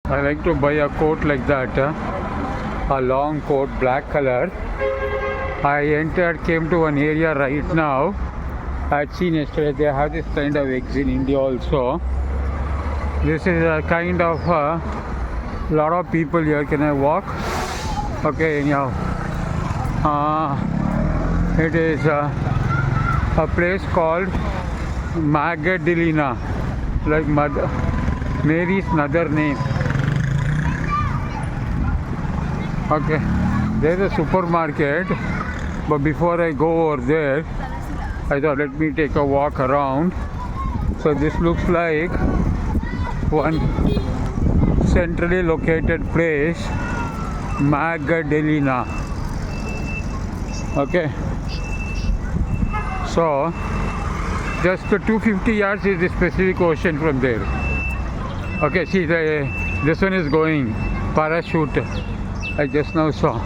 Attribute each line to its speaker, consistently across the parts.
Speaker 1: I like to buy a coat like that, a long coat, black color. Came to an area right now. I had seen yesterday they have this kind of eggs in India also. This is a kind of lot of people here. Can I walk? Okay, anyhow. It is a place called Magdalena, like Mother Mary's another name. Okay, there's a supermarket, but before I go over there, I thought let me take a walk around. So this looks like one centrally located place, Magdalena. Okay, so just 250 yards is the Pacific Ocean from there. Okay, see this one is going parachute. I just now saw.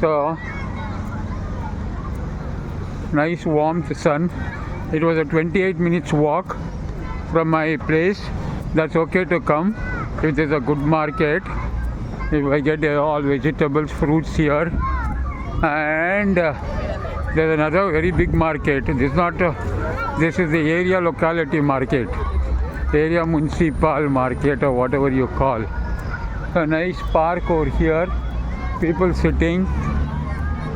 Speaker 1: So nice warm sun. It was a 28 minutes walk from my place. That's okay to come if there's a good market. If I get all vegetables, fruits here, and there's another very big market. This is the area locality market, area municipal market, or whatever you call. A nice park over here, people sitting,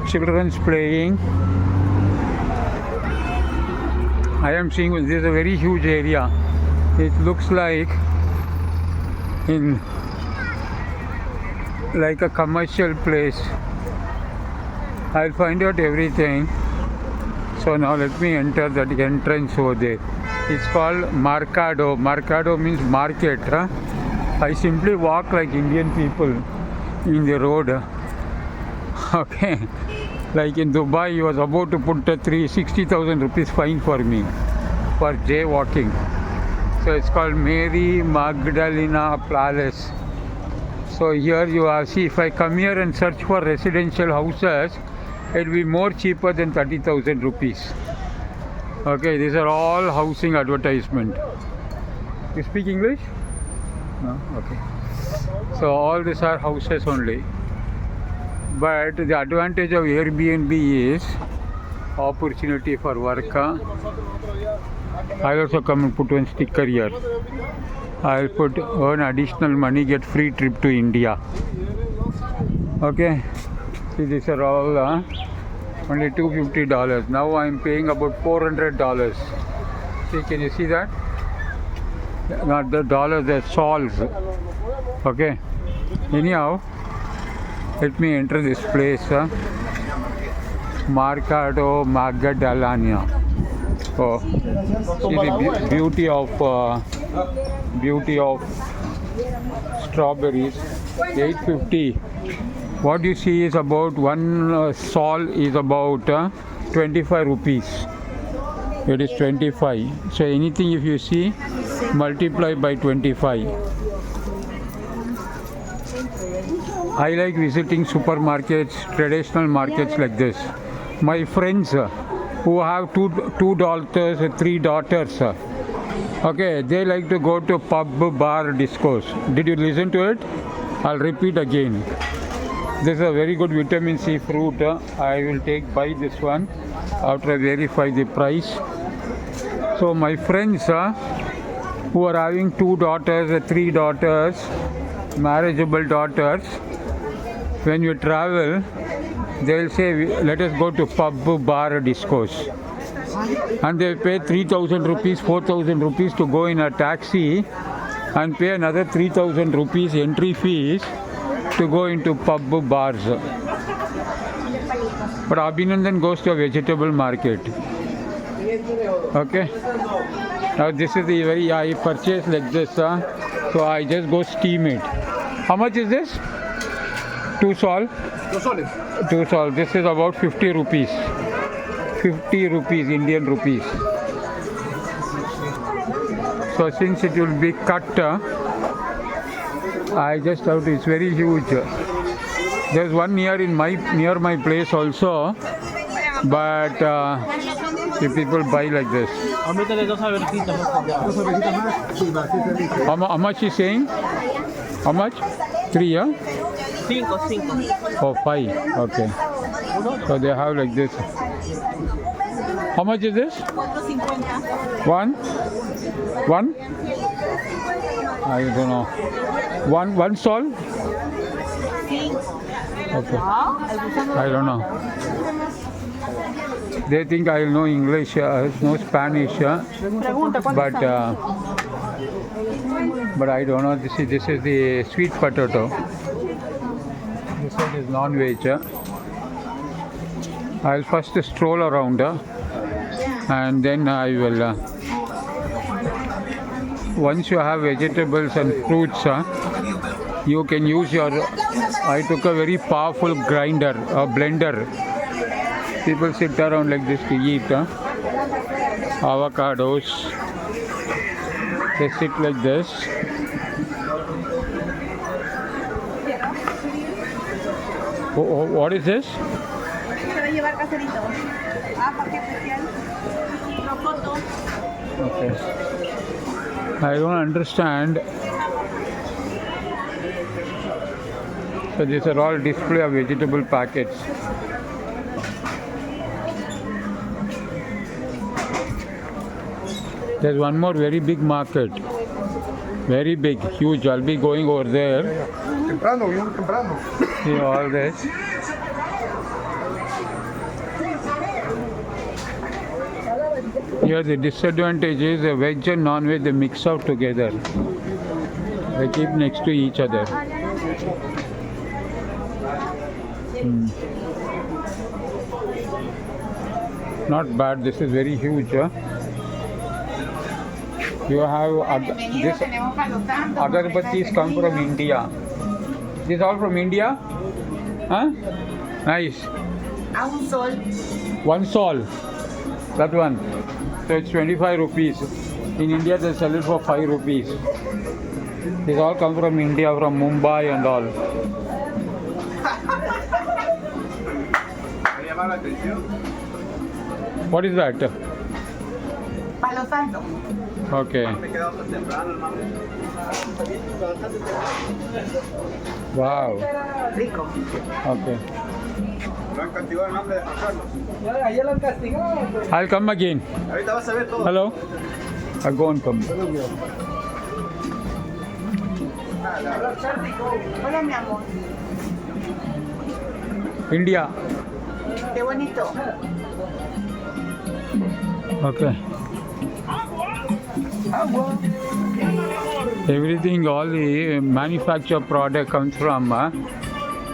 Speaker 1: children's playing. I am seeing this is a very huge area. It looks like a commercial place. I'll find out everything. So now let me enter that entrance over there. It's called Mercado. Mercado means market. I simply walk like Indian people in the road. Okay. Like in Dubai, he was about to put a 360,000 rupees fine for me for jaywalking. So it's called Mary Magdalena Palace. So here you are. See, if I come here and search for residential houses, it will be more cheaper than 30,000 rupees. Okay, these are all housing advertisement. You speak English? No? Okay. So all these are houses only. But the advantage of Airbnb is opportunity for work. I'll also come and put one sticker here. I'll earn additional money, get free trip to India. Okay. See, these are all only $250. Now I'm paying about $400. See, can you see that? Not the dollars, the sols. Okay. Anyhow, let me enter this place. Mercado Magdalena. Oh, see the beauty of strawberries. 850. What you see is about one sol is about 25 rupees. It is 25. So anything if you see, multiply by 25. I like visiting supermarkets, traditional markets like this. My friends who have two daughters, three daughters, okay, they like to go to pub, bar, discos. Did you listen to it? I'll repeat again. This is a very good vitamin C fruit. I will buy this one after I verify the price. So my friends who are having two daughters, three daughters, marriageable daughters, when you travel, they'll say, let us go to pub, bar, discos. And they pay 3,000 rupees, 4,000 rupees to go in a taxi and pay another 3,000 rupees entry fees to go into pub, bars. But Abhinandan goes to a vegetable market. Okay. Now this is the very, I purchased like this. So I just go steam it. How much is this? 2 sol?
Speaker 2: 2 soles.
Speaker 1: 2 sol. This is about 50 rupees. 50 rupees, Indian rupees. So since it will be cut, I just have to, it's very huge. There's one near my place also, but the people buy like this.
Speaker 2: Métele dos abertitas, por favor.
Speaker 3: Dos abejitas más. Sí, va, sí, está listo.
Speaker 1: How much is saying? How much? 3, yeah?
Speaker 2: 5, 5.
Speaker 1: Oh, 5. Okay. So they have like this. How much is this? 1? 1? I don't know. One sol? Okay. I don't know. They think I know English, no Spanish, but I don't know. This is the sweet potato. This one is non-veg. I'll first stroll around and then I will. Once you have vegetables and fruits, you can use your. I took a very powerful grinder, a blender. People sit around like this to eat. Avocados. They sit like this. What is this? Okay. I don't understand. So these are all display of vegetable packets. There's one more very big market. Very big, huge. I'll be going over there.
Speaker 3: Temprano, bien temprano.
Speaker 1: See all this. Here the disadvantage is the veg and non-veg, they mix out together. They keep next to each other. Not bad, this is very huge. You have this agarbattis come from India. This all from India? Huh? Nice. One sol. That one. So it's 25 rupees. In India they sell it for 5 rupees. These all come from India, from Mumbai and all. What is that?
Speaker 4: Palo Santo.
Speaker 1: Okay. Wow.
Speaker 4: Rico.
Speaker 1: Okay.
Speaker 3: Lo han castigado en nombre de Juan Carlos.
Speaker 2: Ayer lo han castigado.
Speaker 1: I'll come again.
Speaker 3: Ahorita vas a ver todo.
Speaker 1: Hello? I'll go and come.
Speaker 4: Hola, mi amor.
Speaker 1: India.
Speaker 4: Qué bonito.
Speaker 1: Okay. Everything, all the manufactured product comes from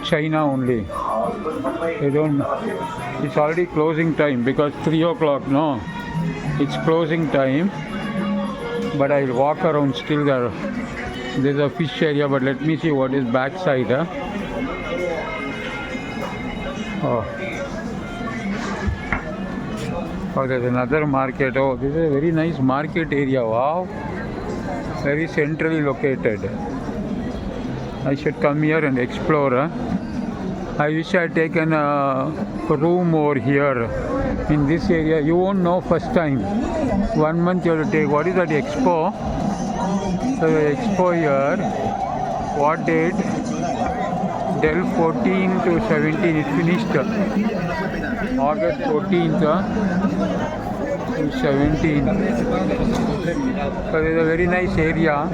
Speaker 1: China only. They don't. It's already closing time because 3 o'clock. No, it's closing time. But I'll walk around still there. There's a fish area, but let me see what is backside. Oh, there's another market. Oh, this is a very nice market area. Wow, very centrally located. I should come here and explore. I wish I had taken a room over here in this area. You won't know first time. 1 month you have to take. What is that expo? So the expo here. What date? Del 14 to 17. It finished August 14th to 17. So there's a very nice area.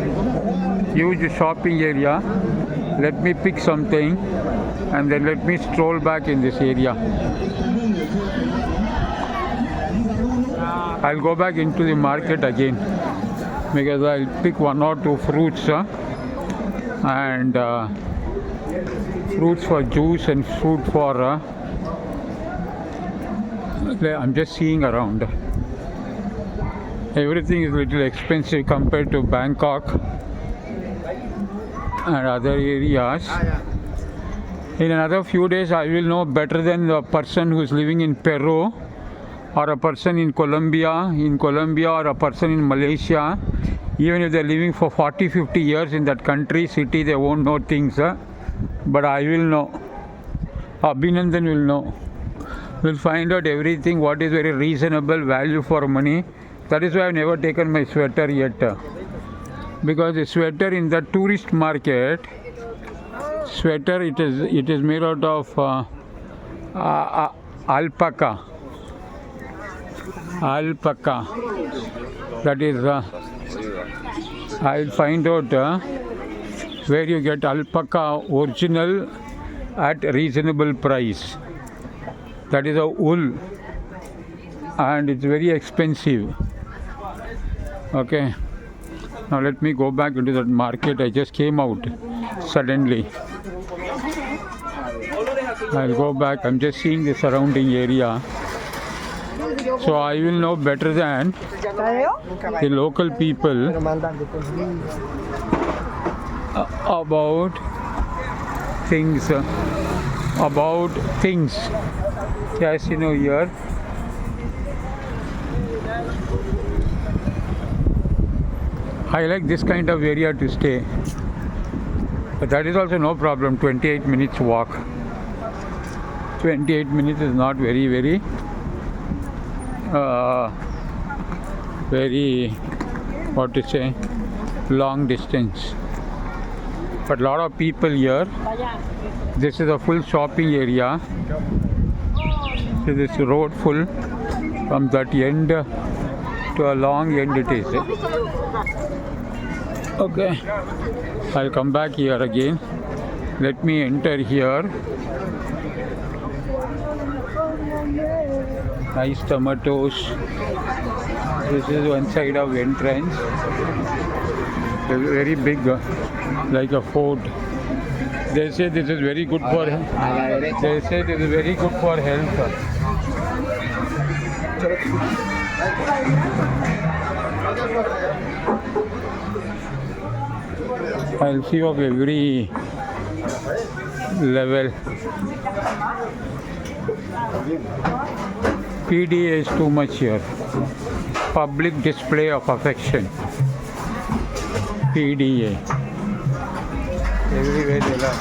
Speaker 1: Huge shopping area. Let me pick something and then let me stroll back in this area. I'll go back into the market again because I'll pick 1 or 2 fruits and fruits for juice and fruit for I'm just seeing around. Everything is a little expensive compared to Bangkok and other areas. In another few days I will know better than the person who is living in Peru or a person in Colombia or a person in Malaysia. Even if they are living for 40-50 years in that country, city, they won't know things. But I will know. Abhinandan will know. We'll find out everything, what is very reasonable value for money That is why I've never taken my sweater yet. Because the sweater in the tourist market, sweater it is made out of alpaca. Alpaca. That is, I'll find out where you get alpaca original at reasonable price. That is a wool, and it's very expensive. Okay. Now let me go back into that market. I just came out suddenly. I'll go back. I'm just seeing the surrounding area. So I will know better than the local people about things. Yes, you know, here. I like this kind of area to stay. But that is also no problem. 28 minutes walk. 28 minutes is not very, what to say, long distance. But a lot of people here. This is a full shopping area. So this road full from that end to a long end it is. Okay, I'll come back here again. Let me enter here. Nice tomatoes. This is one side of entrance. It's very big, like a fort. They say this is very good for health. They say this is very good for health. I'll see of every level. PDA is too much here. Public display of affection. PDA. Everywhere they are.